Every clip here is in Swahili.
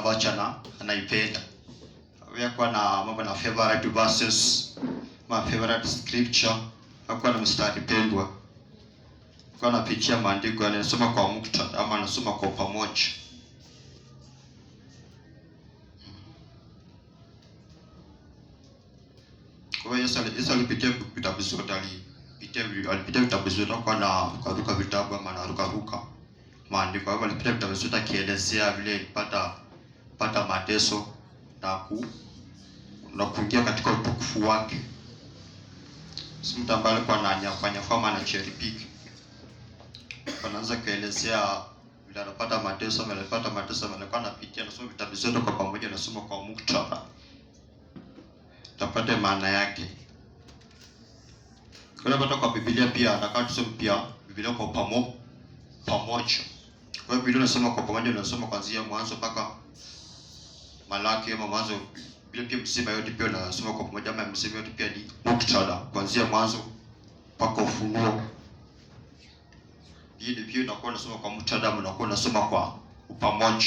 ambacho anaipenda. Wewe kwa na mambo na favorite verses, my favorite scripture, kwa na mstari pendwa. Kwa napitia maandiko anasoma kwa muktadha ama anasoma kwa pamoja. Kwa hiyo Yesu alipitia vitabu zote, alipitia vitabu zote kwa na kuruka vitabu ama anaruka maandiko. Hapo alipitia vitabu zote akielezea vile pata mateso na kuingia katika utukufu wake. Si mtu ambaye alikuwa anafanya fama na cherry pick. Anaanza kuelezea vile anapata mateso, alikuwa anapitia, anasoma vitabu zote kwa pamoja, anasoma kwa muktadha. Tapata maana yake. Kuna pata kwa Biblia pia, nataka tusome pia Biblia kwa pamoja. Kwa Biblia unasoma kwa pamoja, unasoma kuanzia mwanzo mpaka Malaki ama mwanzo. Biblia pia msema yote pia unasoma kwa pamoja, ama msema yote pia ni muktadha kuanzia mwanzo mpaka Ufunuo. Hii pia unakuwa unasoma kwa muktadha, unakuwa unasoma kwa pamoja.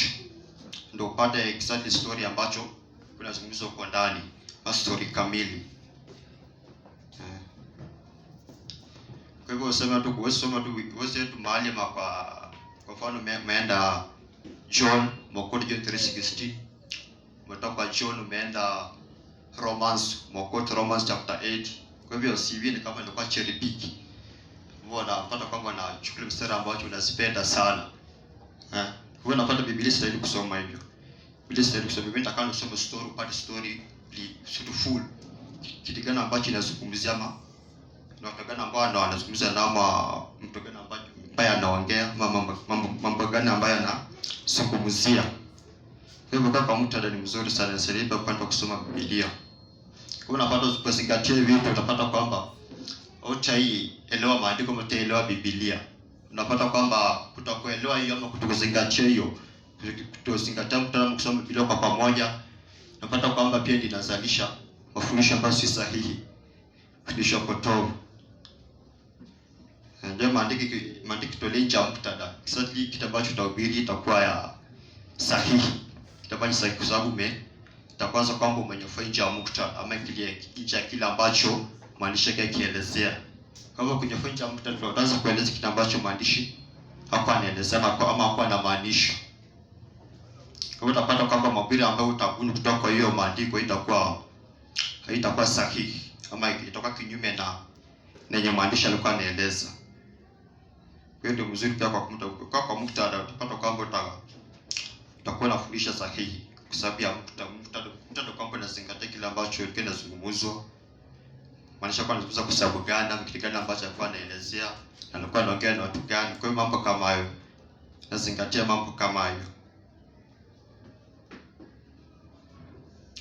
Ndio upate exact story ambacho unazungumzwa kwa ndani, story kamili. Kwa hivyo usema tu kusoma tu uweze tu mahali kwa mfano umeenda John Mokoti John 3:16, umetoka John umeenda Mokoti Romans chapter 8. Kwa hivyo CV ni kama ndio cherry pick. Wewe unapata kwamba unachukua mstari ambao unazipenda sana. Wewe unapata Biblia style kusoma hivyo. Biblia style kusoma Biblia nitakalo kusoma story, upate story full. Kitu gani ambacho inazungumzia ama na watu gani ambao wanazungumza na mtu gani ambaye anaongea mambo gani ambayo anazungumzia. Kwa hivyo kwa muktadha ni mzuri sana, nisaidia kwenda kusoma Biblia. Unapata kuzingatia vitu, utapata kwamba elewa maandiko, mtaelewa Biblia. Unapata kwamba kutakuelewa hiyo ama kutokuzingatia hiyo, kutozingatia mtaalamu kusoma Biblia kwa pamoja, unapata kwamba pia inazalisha mafundisho ambayo si sahihi, fundisho potovu. Ndio maandiko tolenja muktadha. Sasa kitu ambacho utahubiri itakuwa ya sahihi. Kitabu sahihi kwa sababu itakwanza kwamba umenyofainja muktadha ama kile ambacho maandishi yake kielezea. Kama kunyofainja muktadha utaanza kueleza kitu ambacho maandishi hapo anaelezea ama hapo anamaanisha. Kwa hiyo utapata kwamba mahubiri ambayo utabuni kutoka kwa hiyo maandiko haitakuwa sahihi ama itakuwa kinyume na yenye maandishi alikuwa anaeleza. Kwa hiyo ndio mzuri pia kwa muktadha utapata kwamba utakuwa unafundisha sahihi kwa sababu ya muktadha kwamba unazingatia kile ambacho kinazungumzwa. Maanisha kwa anazungumza kwa sababu gani na kitu gani ambacho alikuwa anaelezea na alikuwa anaongea na watu gani. Kwa hiyo mambo kama hayo nazingatia mambo kama hayo.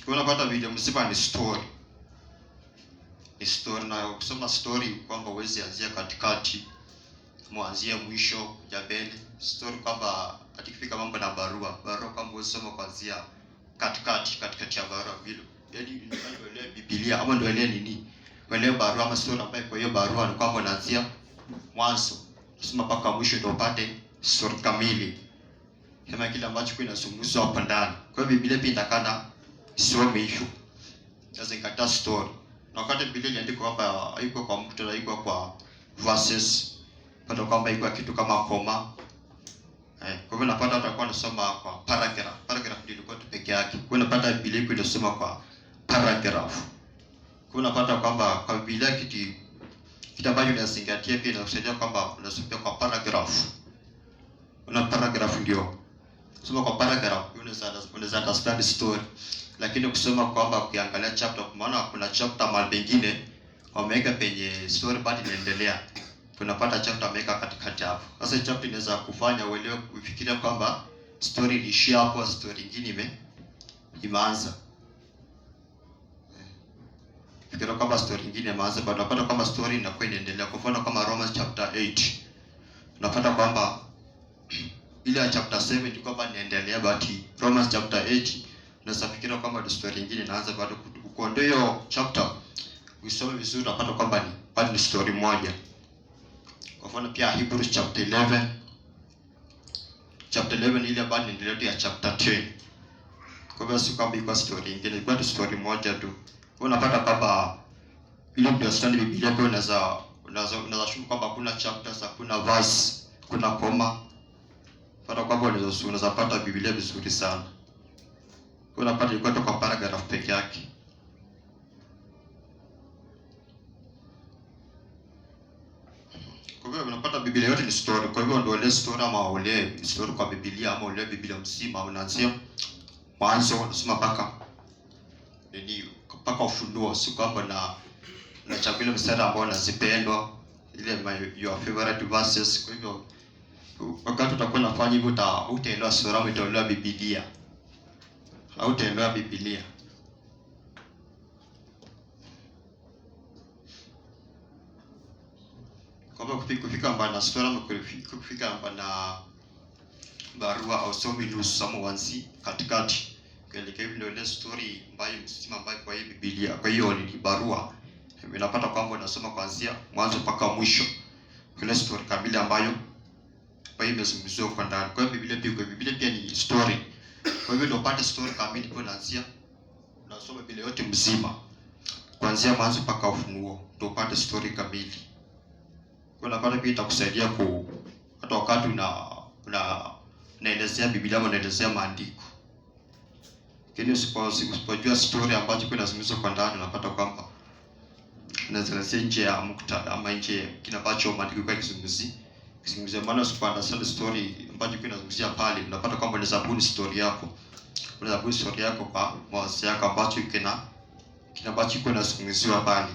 Kwa unapata video msiba ni story. Ni story, na kusoma story kwamba uweze anzia katikati, mwanzie mwisho, jabele. Story kwamba atikifika mambo na barua kwamba uweze soma kuanzia katikati ya barua vile. Yaani ndio uelewe Biblia ama ndio uelewe nini? Uelewe barua ama story ambayo kwa hiyo barua ni kwamba unaanzia mwanzo, soma mpaka mwisho ndio upate story kamili. Kama kile ambacho kinazungumzwa hapo ndani. Kwa hiyo Biblia pia itakana isome hivyo. Zingatia story. Na wakati Biblia iliandikwa hapa haiko kwa muktadha, haiko kwa verses, pata kwamba haiko kitu kama koma. Kwa hivyo napata utakuwa unasoma kwa paragraph ndio ilikuwa tu peke yake. Kwa hiyo unapata Biblia iko inasoma kwa paragraph. Kwa hiyo unapata kwamba kwa Biblia kitu ambacho unazingatia pia inakusaidia kwamba unasoma kwa paragraph. Una paragraph ndio. Soma kwa paragraph unaweza understand story. Lakini kusoma kwamba ukiangalia chapter, kwa maana kuna chapter mahali pengine wameweka penye story bado inaendelea. Tunapata chapter wameweka katikati hapo. Sasa chapter inaweza kufanya uelewe, kufikiria kwamba story ilishia hapo, story nyingine imeanza. Fikiria kwamba story nyingine imeanza, bado unapata kwamba story inakuwa inaendelea. Kwa mfano kama Romans chapter 8. Unapata kwamba ile chapter 7 ilikuwa bado inaendelea, but Romans chapter 8 unasafikira kwamba story nyingine inaanza bado. Kuondoa hiyo chapter usome vizuri unapata kwamba ni story moja. Kwa mfano pia Hebrews chapter 11 ile bado inaendelea ya chapter 10. Kwa hivyo si kwamba iko story nyingine, ilikuwa tu story moja tu. Unapata kwamba ile understand Biblia kwa unaweza shuku kwamba kuna chapters, kuna verse, kuna comma. Pata kwamba unaweza pata Biblia vizuri sana. Unapata ilikuwa tu kwa paragraph peke yake. Kwa hivyo unapata Biblia yote ni story. Kwa hivyo ndio ile story ama ule story kwa Biblia ama ule Biblia mzima unaanzia mwanzo unasoma mpaka Ufunuo. Si kwamba na chagua ile mstari ambao unazipendwa, ile your favorite verses. Kwa hivyo wakati utakuwa unafanya hivyo utaelewa sura, utaelewa Biblia. Hautaelewa Biblia. Kwa hivyo kufika mbali na sura ama kufika mbali na barua au somi nusu ama wanzi katikati. Kuelekea ile ile story ambayo msima ambayo kwa hii Biblia. Kwa hiyo ni barua. Unapata kwamba unasoma kuanzia mwanzo mpaka mwisho. Ile story kamili ambayo kwa hiyo imezungumziwa kwa ndani. Kwa hiyo Biblia pia ni story. Kwa hivyo ndio upate story kamili kwa kuanzia unasoma Biblia yote mzima. Kuanzia mwanzo mpaka Ufunuo ndio upate story kamili. Kwa unapata pia itakusaidia hata wakati unaelezea Biblia ama unaelezea maandiko. Lakini usipojua story ambayo inazungumzwa kwa ndani, unapata kwamba unaelezea nje ya muktadha ama nje kile ambacho maandiko kwa kizungumzia. Maana usipounderstand story ambayo inazungumzia pale, unapata kwamba unaweza buni story yako. Unaweza buni story yako kwa mawazo yako ambacho kile ambacho kinazungumziwa pale.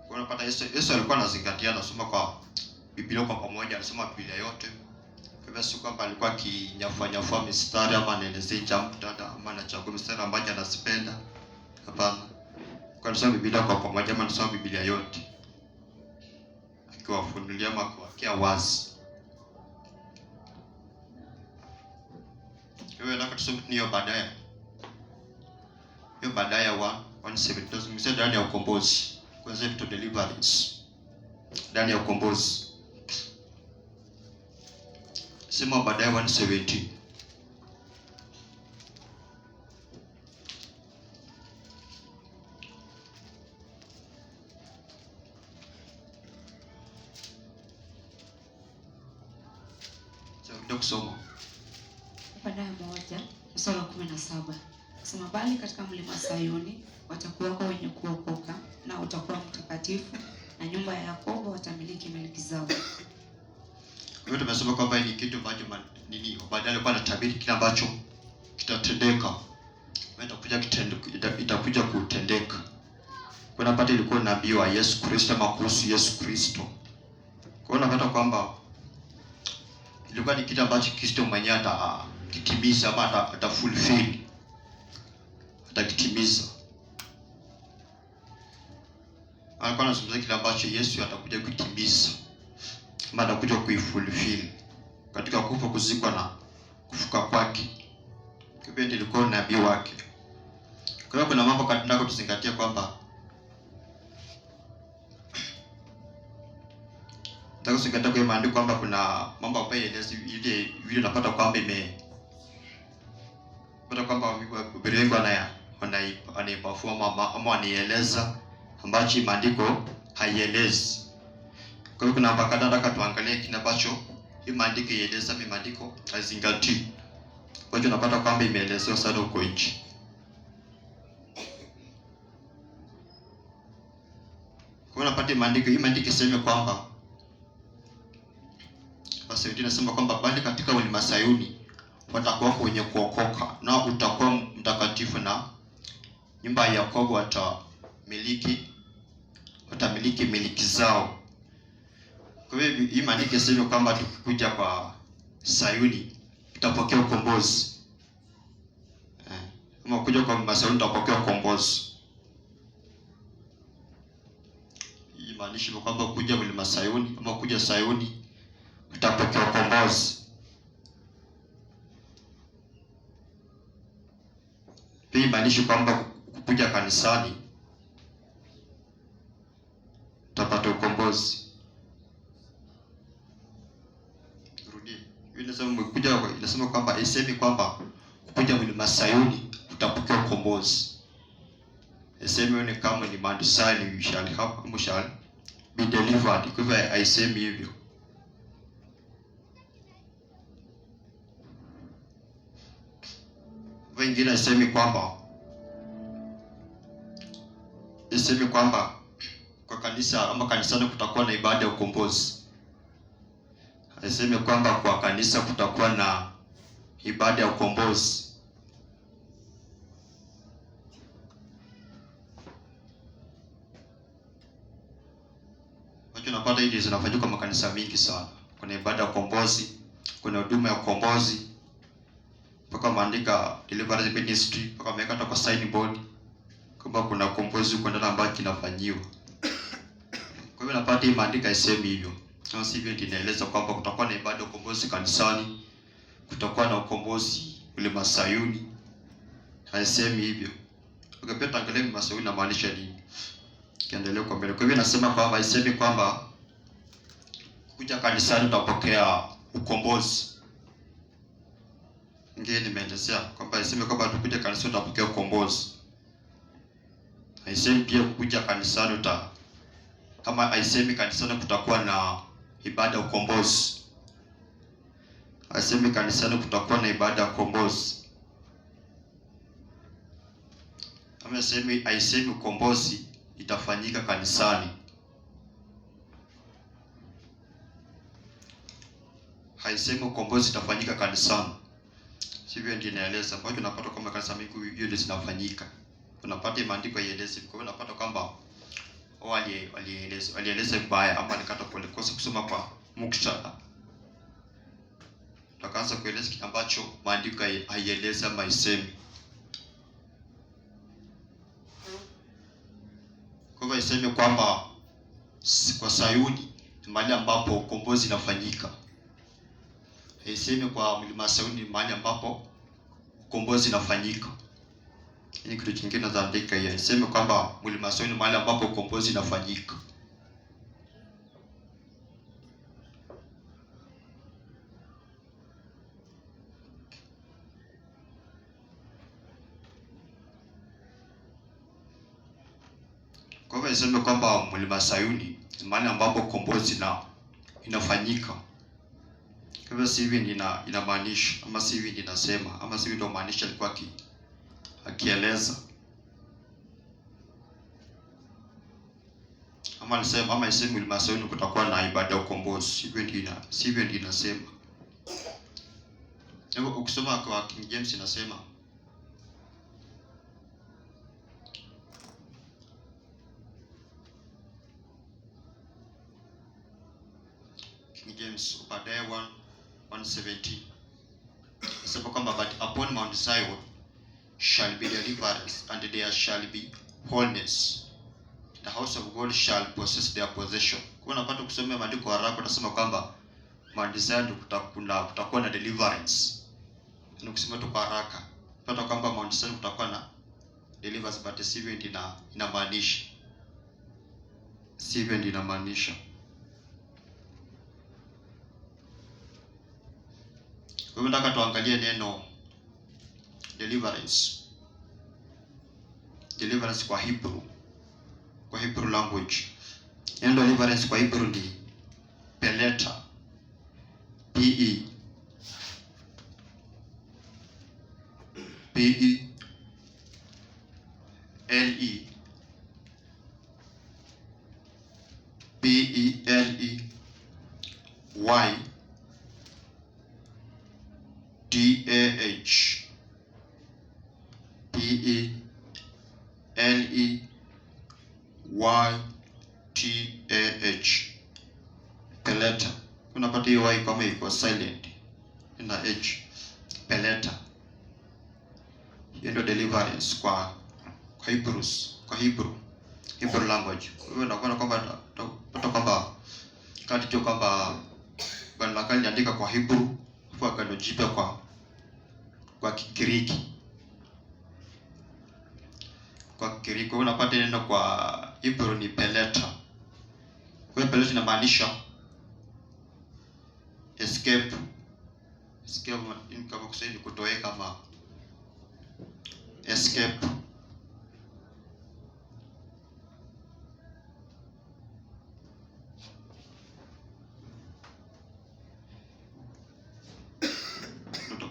Kwa unapata Yesu alikuwa anazingatia, anasoma kwa Biblia kwa pamoja, anasoma Biblia yote. Kwa hivyo kwamba alikuwa akinyafua mistari ama anaelezea jambo dada ama anachagua mistari ambayo anazipenda. Hapana. Kwa anasoma Biblia kwa pamoja ama anasoma Biblia yote, akiwafunulia ama kuwakia wazi. Wewe nataka tusome hiyo baadaye. Hiyo baadaye 1:7 tunazungumzia ndani ya ukombozi. Kwanza to deliverance. Ndani ya ukombozi. Sema baadaye 1:17. Kusoma baadaye 1:17. Sema bali katika mlima Sayuni watakuwako wenye kuokoka na utakuwa mtakatifu na nyumba ya Yakobo watamiliki miliki zao. Wewe tumesema kwamba ni kitu ambacho baadaye kwa natabiri kile ambacho kitatendeka. Itakuja kutendeka. Kwa napata ilikuwa nabii wa Yesu Kristo ama kuhusu Yesu Kristo. Kwa hiyo napata kwamba ilikuwa ni kitu ambacho Kristo mwenyewe atakitimiza ama atafulfill. Atakitimiza. Alikuwa anazungumzia kile ambacho Yesu atakuja kutimiza. Ama atakuja kuifulfill katika kufa, kuzikwa na kufuka kwake. Kwa hiyo ilikuwa nabii wake. Kwa hiyo kuna mambo katendako tuzingatie kwamba nataka usingatie kwa maandiko kwamba kuna mambo ambayo ile unapata kwamba pata kwamba Biblia wanaiperform ama wanieleza ambacho maandiko haielezi. Kwa hiyo kuna mpaka nataka tuangalie kile ambacho hii maandiko ieleza, maandiko hazingatii. Kwa hiyo unapata kwamba imeelezewa sana huko nje. Kwa hiyo unapata maandiko, hii maandiko iseme kwamba basi inasema kwamba bali katika mlima Sayuni watakuwa wenye kuokoka na utakuwa mtakatifu na nyumba ya Yakobo watamiliki miliki zao. Kwa hiyo hii maandiko iseme kwamba tukikuja kwa Sayuni tutapokea ukombozi. Kama kuja kwa mlima Sayuni tutapokea ukombozi. Hii maanisha kwamba kuja mlima Sayuni ama kuja Sayuni utapokea ukombozi. Hii maanisha kwamba kuja kanisani utapata ukombozi. Rudi. inasema kwamba haisemi kwamba kuja mlima Sayuni utapokea ukombozi. Haisemi ni kama ni Mount Zion you shall be delivered. Kwa hivyo haisemi hivyo. Wengine haisemi kwamba kwa kanisa ama kanisani kutakuwa na ibada ya ukombozi. Haisemi kwamba kwa kanisa kutakuwa na ibada ya ukombozi. Tunapata hizi zinafanyika kwa makanisa mingi sana. Kuna ibada ya ukombozi, kuna huduma ya ukombozi. Mpaka maandika deliverance ministry, mpaka wameweka hata kwa signboard kwamba kuna ukombozi uko ndani ambacho kinafanyiwa. Kwa hivyo napata hii maandika isemi hivyo. Kama sivyo inaeleza kwamba kutakuwa na ibada ya ukombozi kanisani, kutakuwa na ukombozi mlima Sayuni. Haisemi hivyo. Ukipenda tangalia mlima Sayuni inamaanisha nini? Kiendelea kwa mbele. Kwa hivyo nasema kwamba haisemi kwamba kuja kanisani utapokea ukombozi. Ngine nimeelezea kwamba haisemi kwamba tukuje kanisani utapokea ukombozi. Haisemi pia kuja kanisani kama haisemi kanisani kutakuwa na ibada ya ukombozi. Haisemi kanisani kutakuwa na ibada ya ukombozi. Ama haisemi ukombozi itafanyika kanisani. Haisemi ukombozi itafanyika kanisani. Sivyo ndio inaeleza. Kwa hiyo tunapata kwamba kanisa mingi hiyo ndio zinafanyika. Unapata maandiko yaeleze. Kwa hiyo unapata kwamba walieleza vibaya ama alikata kuelekosa kusoma kwa muktadha. Takaanza kueleza kitu ambacho maandiko haieleza ama haisemi. Kwa hivyo haisemi kwamba kwa Sayuni ni mahali ambapo ukombozi unafanyika. Haisemi kwa mlima Sayuni ni mahali ambapo ukombozi unafanyika. Ni kitu kingine za andika hiyo. Haisemi kwamba mlima Sayuni ni mahali ambapo ukombozi unafanyika. Kwa hivyo haisemi kwamba mlima Sayuni ni mahali ambapo ukombozi inafanyika. Kwa hivyo sivi inamaanisha ama sivi inasema ama sivi ndio maanisha alikuwa akieleza. Ama alisema ama isemi mlima Sayuni kutakuwa na ibada ya ukombozi. Sivyo ndio inasema. Hebu ukisoma kwa King James inasema James Obadiah 1:17. Nasema kwamba but upon Mount Zion shall be deliverance and there shall be wholeness. The house of God shall possess their possession. Kwa unapata kusomea maandiko haraka unasema kwamba Mount Zion kutakuwa na deliverance. Ni kusema tu kwa haraka. Unapata kwamba Mount Zion kutakuwa na deliverance but sivyo ndio inamaanisha. Sivyo ndio inamaanisha. Kwa hivyo nataka tuangalie neno deliverance. Deliverance kwa Hebrew language. Neno deliverance kwa Hebrew ni peleta. P-E-L-E-Y-D-A-H. Peleta. Unapata hiyo y kama iko silent ina h. Peleta. Hiyo ndio deliverance kwa Hebrew language. Kwa hiyo nakuona kwamba kati tu kwamba Bwana kali andika kwa Hebrew kwa Agano Jipya kwa Kigiriki. Kwa Kigiriki unapata neno kwa Hebrew ni peleta. Kwa hiyo peleta inamaanisha escape, Sikia kama kusema kutoweka ama escape.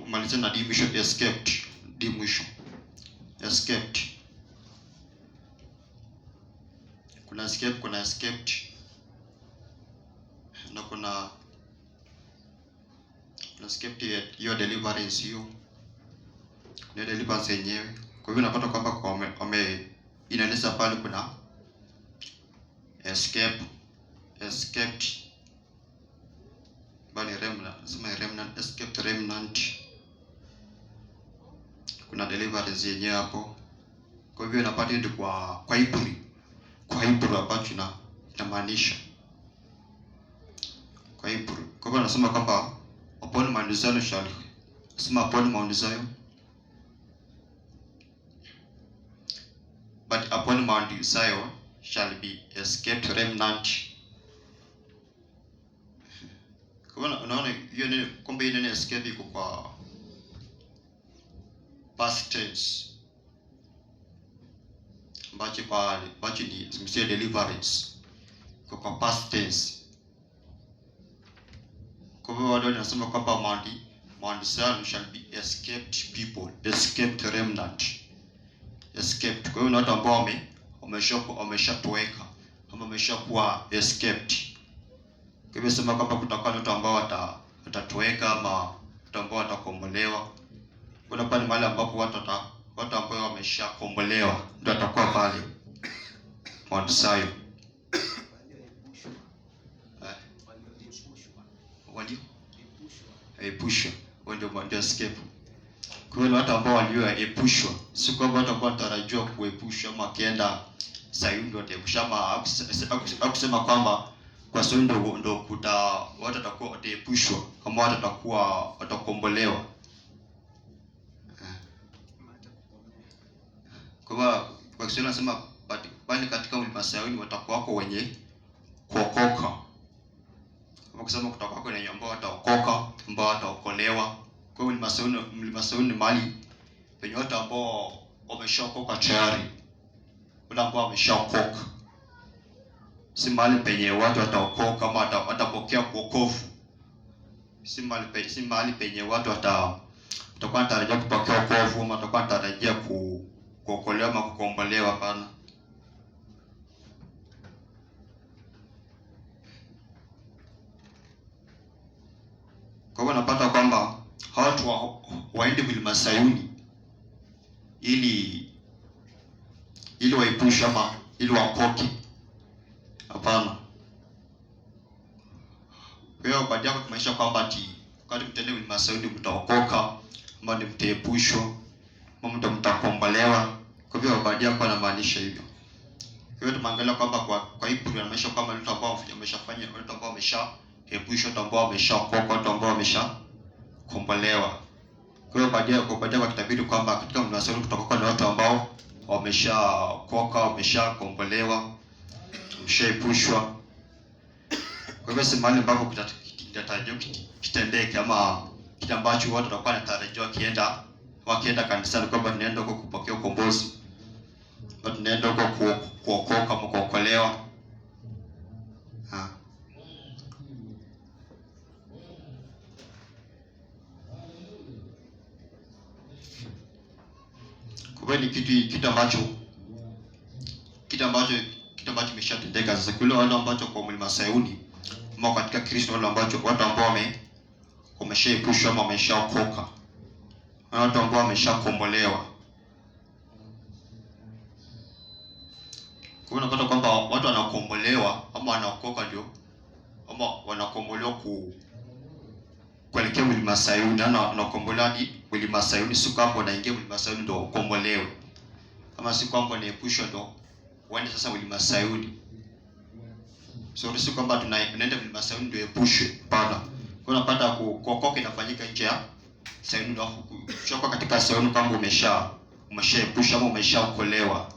Maliza na dimission escaped. Dimission escaped. Kuna escape, kuna escaped, na kuna escaped hiyo deliverance hiyo. Kuna deliverance yenyewe. Kwa hivyo unapata kwamba inaeleza pale kuna escape, escaped, bali remnant, sema remnant, escaped, remnant. Kuna deliverance yenyewe hapo. Kwa hivyo unapata ndio kwa Hebrew ambacho inamaanisha kwa Hebrew. Kwa hivyo anasema kwamba upon Mount Zion shall, sema upon Mount Zion, but upon Mount Zion shall be escaped remnant. Kwa hivyo unaona hiyo neno, kwamba hiyo neno escape iko kwa past tense, ambacho ni zimsia deliverance kwa past tense. Kwa hivyo wale wanasema kwamba Mount Zion shall be escaped people, escaped remnant, escaped. Kwa hiyo ni watu ambao wameshatoweka ama wameshakuwa escaped. Kwa hivyo sema kwamba kutakuwa na watu ambao watatoweka ama watu ambao watakombolewa. Kuna pale mahali ambapo watu ambao wameshakombolewa ndio watakuwa pale Mount Zion. Walioepushwa ndio escape. Kwa hiyo watu ambao walioepushwa, si kwamba watu ambao watarajiwa kuepushwa ama akienda Zion ndio wataepushwa, ama akusema kwamba kwa Zion ndio watu watakuwa wataepushwa kama watu watakombolewa. Kwa Kiswahili nasema bali katika mlima Sayuni watakuwa wako wenye kuokoka. Kama kusema kutakuwa wako wenye ambao wataokoka, ambao wataokolewa. Kwa hiyo mlima Sayuni ni mahali penye watu ambao wameshaokoka tayari. Wale ambao wameshaokoka. Si mahali penye watu wataokoka ama watapokea wokovu. Si mahali penye watu watakuwa wanatarajia kupokea wokovu ama watakuwa wanatarajia kuokolewa ama kukombolewa. Hapana. Kwa hivyo napata kwamba hawa watu waende mlima Sayuni ili waepushe ama ili waokoke. Hapana. Kwa hiyo baada ya kumaanisha kwamba wakati mtende mlima Sayuni mtaokoka ama mtaepushwa ama mtakombolewa. Kwa hivyo baada ya kwa anamaanisha hivyo. Kwa hiyo tumeangalia kwamba kwa Hebrew inamaanisha kwamba watu ambao wameshafanya, watu ambao wameshaepushwa, watu ambao wameshaokoka, watu ambao wameshakombolewa. Kwa hiyo baada ya kitabiri kwamba katika mlima Sayuni tutakuwa na watu ambao wameshaokoka, wameshakombolewa, wameshaepushwa. Kwa hivyo si mahali ambapo kitatarajiwa kitendeke ama kitu ambacho watu watakuwa wanatarajiwa wakienda kanisani kwamba tunaenda huko kupokea ukombozi, tunaenda huko kuokoka ama kuokolewa. Kwa hiyo ni kitu ambacho kimeshatendeka sasa. Kule wale ambao kwa mlima Sayuni ama katika Kristo, wale watu ambao wameshaepushwa ama wameshaokoka, watu ambao wameshakombolewa. Kwa hiyo unapata kwamba watu wanakombolewa ama wanaokoka ndio ama wanakombolewa kuelekea mlima Sayuni, na wanakombolewa hadi mlima Sayuni. Si kwamba wanaingia mlima Sayuni ndio ukombolewe, ama si kwamba wanaepushwa ndio waende sasa mlima Sayuni. Si kwamba tunaenda mlima Sayuni ndio epushwe. Hapana. Kwa unapata kuokoka inafanyika nje ya Sayuni, ndio kushoka katika Sayuni kama umeshaepushwa ama umeshaokolewa.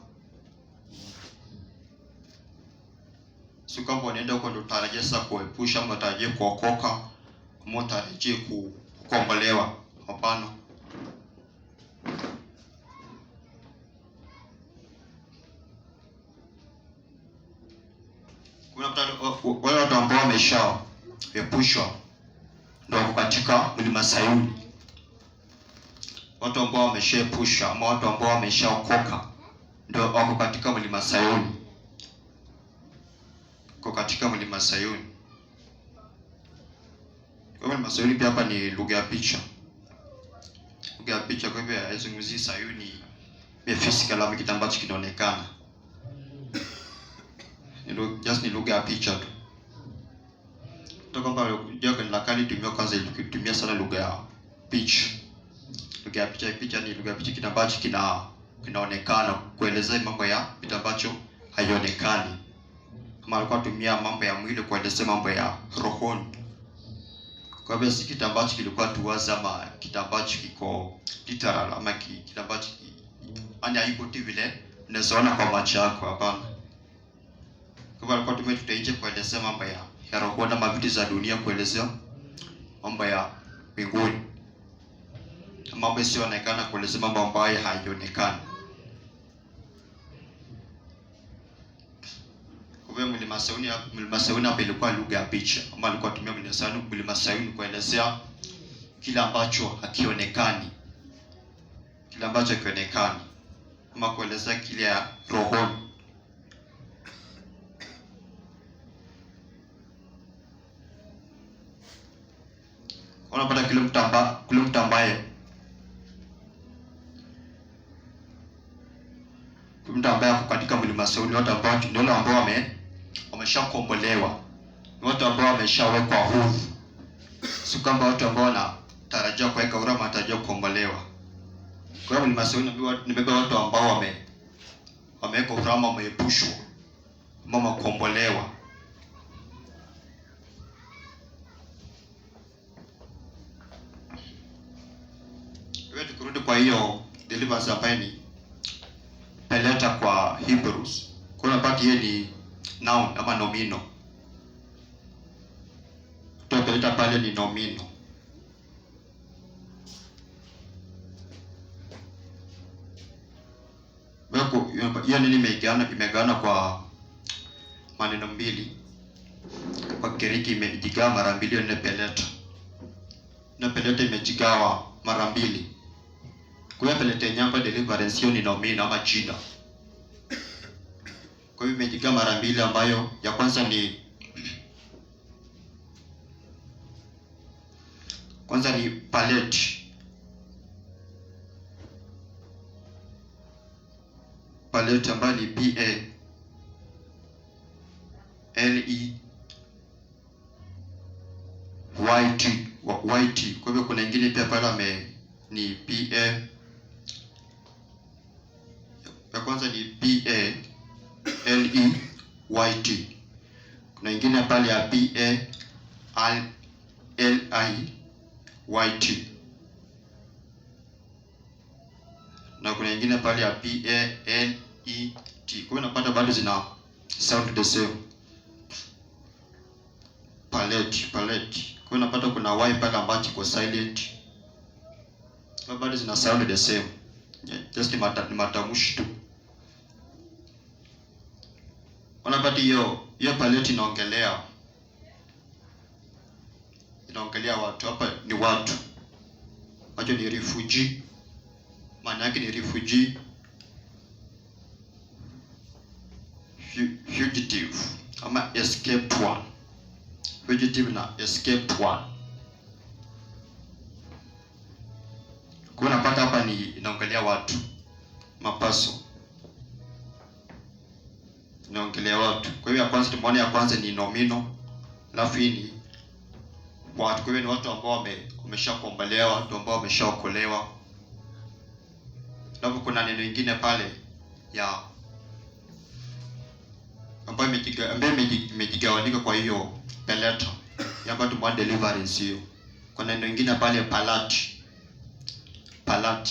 Si kwamba unaenda huko ndio utarajia sasa kuepusha ama utarajia kuokoka ama utarajia kukombolewa. Hapana. Kuna wale watu ambao wameshaepushwa ndio wako katika mlima Sayuni. Watu ambao wameshaepushwa ama watu ambao wameshaokoka ndio wako katika mlima Sayuni. Kwa katika mlima Sayuni. Kwa mlima Sayuni pia hapa ni lugha ya picha. Lugha ya picha, kwa hivyo haizungumzii Sayuni ni physical ama kitu ambacho kinaonekana. Ni lugha ya picha tu. Kutoka kwamba lugha la kale tumia kwanza ilitumia sana lugha ya picha. Lugha ya picha, picha ni lugha ya picha, kitu ambacho kinaonekana kuelezea mambo ya kitu ambacho haionekani. Kama alikuwa tumia mambo ya mwili kuelezea mambo ya rohoni. Kwa hivyo si kitu ambacho kilikuwa tuwaza ama kitu ambacho kiko literal ama kitu ambacho ani haiko tu vile unazoona kwa macho yako, hapana. Kwa hivyo alikuwa tumia tutaije kuelezea mambo ya rohoni ama vitu za dunia, kuelezea mambo ya mbinguni. Mambo yasiyoonekana kuelezea mambo ambayo haionekani. Kwa hivyo mlima Sayuni hapa ilikuwa lugha ya picha, ama alikuwa tumia mlima Sayuni kuelezea kile ambacho hakionekani. Kile ambacho hakionekani ama kuelezea kile ya rohoni. Unapata kile mtu ambaye ako katika mlima Sayuni, watu ambao ndio wale ambao wameshakombolewa, ni watu ambao wameshawekwa huru. Si kwamba watu ambao wanatarajia kuweka huru ama wanatarajia kukombolewa. Kwa hiyo mlima Sayuni nimebeba watu ambao wamewekwa huru ama wameepushwa ama wamekombolewa. Wewe tukurudi kwa hiyo deliverance ambayo ni peleta kwa Hebrews. Kuna part hiyo ni noun ama nomino. Peleta pale ni nomino. Wako hiyo nini imegawana kwa maneno mbili. Kwa Kigiriki imejigawa mara mbili, hiyo ni peleta. Na peleta imejigawa mara mbili. Kwa hiyo peleta nyamba deliverance hiyo ni nomino ama jina. Kwa hiyo imejigawa mara mbili, ambayo ya kwanza ni palette. Palette ambayo ni PALET. Kwa hivyo kuna nyingine pia pale ni PA. Ya kwanza ni PALEYT. Kuna nyingine pale ya PALIYT. Na kuna nyingine pale ya PALET. Kwa hiyo unapata bado zina sound the same. Palette. Kwa hiyo unapata kuna Y pale ambacho iko silent. Kwa bado zina sound the same. Just ni matamshi tu. Unapata hiyo palette inaongelea watu. Hapa ni watu. Wacho ni refugee. Maana yake ni refugee, fugitive ama escaped one. Fugitive na escaped one. Kwa unapata hapa ni inaongelea watu, mapaso. Inaongelea watu. Kwa hiyo ya kwanza tumeona, ya kwanza ni nomino, alafu ni watu. Kwa hiyo ni watu ambao wameshakombolewa, watu ambao wameshaokolewa. Alafu kuna neno lingine pale ya ambayo imejigawanika kwa hiyo peleta. Yamba tumeona deliverance hiyo. Kuna neno lingine pale palate. PALAT.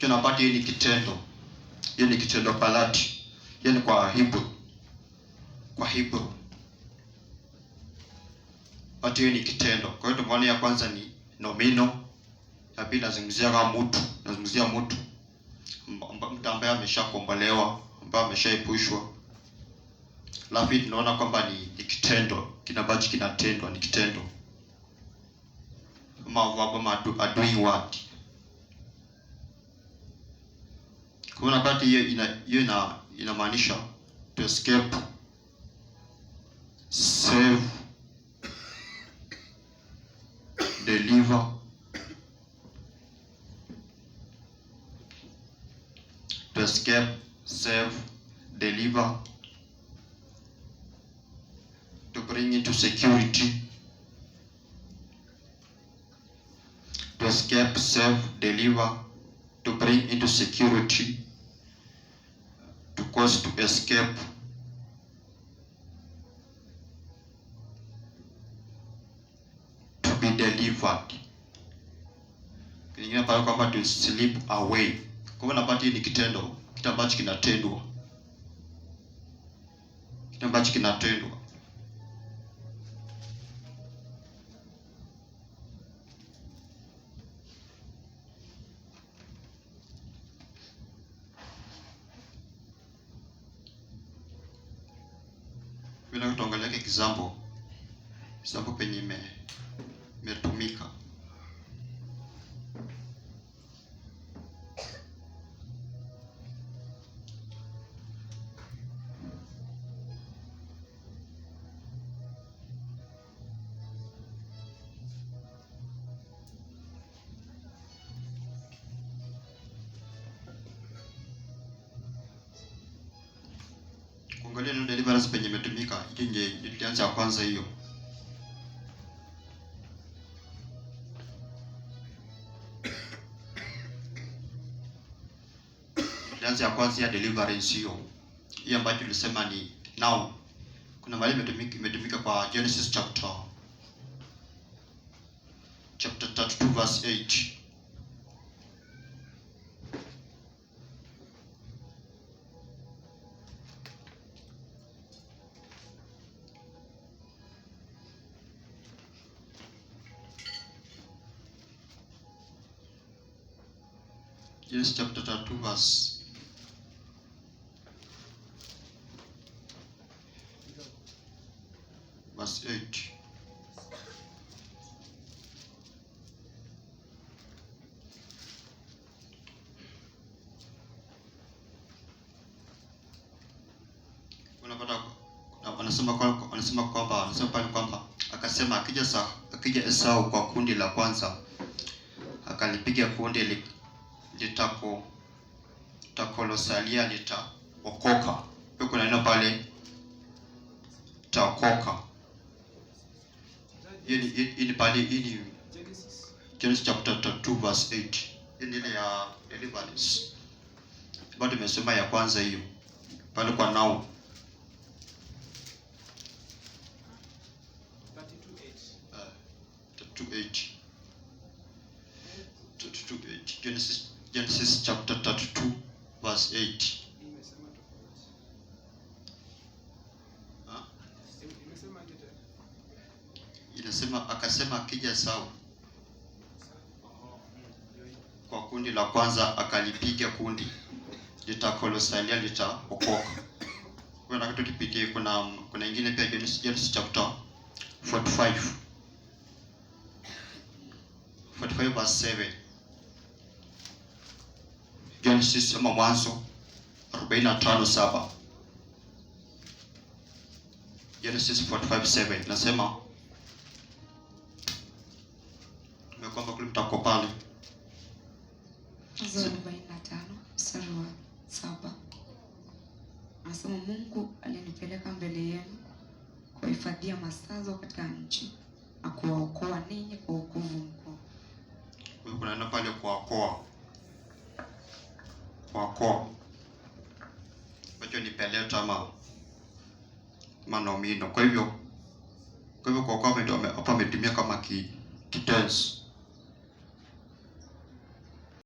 tunapata hiyo ni kitendo. Hiyo ni kitendo palati. Hiyo ni kwa Hebrew. Kwa Hebrew. Watu hiyo ni kitendo. Kwa hiyo tumeona ya kwanza ni nomino. Ya pili nazungumzia kama mtu. Nazungumzia mtu. Mtu ambaye ameshakombolewa, ambaye ameshaepushwa. Alafu tunaona kwamba ni kitendo. Kile ambacho kinatendwa ni kitendo. Kama doing what. Kwa wakati hiyo inamaanisha to escape, save, deliver, to escape, save, deliver, to bring into security, to escape, save, deliver, to bring into security, to cause to escape, to be delivered. Kingine pale kwamba to slip away. Kwa hiyo napata hii ni kitendo, kitu ambacho kinatendwa. Kitu ambacho kinatendwa. Bila kutongelea example penye imetumika. Kuangalia neno deliverance penye imetumika, hiyo ndio tulianza kwanza hiyo. Tulianza ya kwanza ya deliverance hiyo. Hiyo ambayo tulisema ni now. Kuna mahali imetumika kwa Genesis chapter 32 verse 8. Genesis chapter 32 verse 8. Unapata wanasema kwamba akasema akija Esau kwa kundi la kwanza akalipiga kundi litakolosalia litaokoka. Kuna neno pale taokoka. Hii ni pale hii Genesis chapter 2 verse 8. Hii ni ile ya deliverance. Bado tumesoma ya kwanza hiyo. Pale kwa now 32:8. Genesis chapter 32 verse 8. Inasema akasema akija Esau kwa kundi la kwanza akalipiga kundi litakalosalia litaokoka. Kuna kitu tupitie, kuna ingine pia Genesis chapter 45 verse 7. Genesis ama Mwanzo 45:7. Genesis 45:7 nasema tumekwamba kule mtako pale. Mwanzo 45 mstari wa 7. Anasema Mungu alinipeleka mbele yenu kuhifadhia masazo katika nchi na kuwaokoa ninyi kwa wokovu mkuu. Kuna neno pale kuokoa. Bacho ni peleta ama manomino. Kwa hivyo kuokoa hapa ametumia kama kitense.